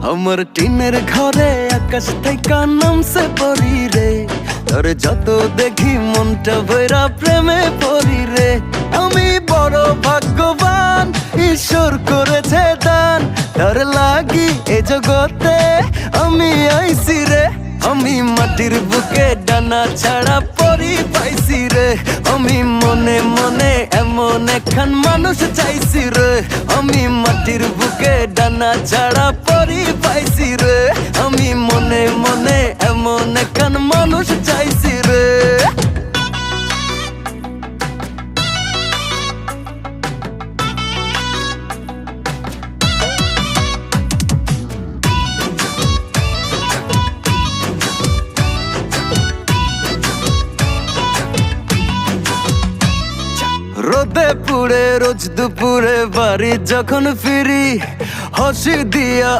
আমার টিনের ঘরে আকাশ থেকে নামছে পরি রে, তোর যত দেখি মনটা ভৈরা প্রেমে পড়ি রে। আমি বড় ভাগ্যবান, ঈশ্বর করেছে দান, তোর লাগি এ জগতে আমি আইছি রে। আমি মাটির বুকে ডানা ছাড়া পরি পাইছি রে, আমি মনে মনে এমন একখান মানুষ চাইছি রে। আমি মাটির বুকে ডানা ছাড়া পরি পাইছি রে, আমি মনে মনে এমন একখান মানুষ চাইছি রে। রোদে পুড়ে রোজ দুপুরে বাড়ি যখন ফিরি, হাসি দিয়া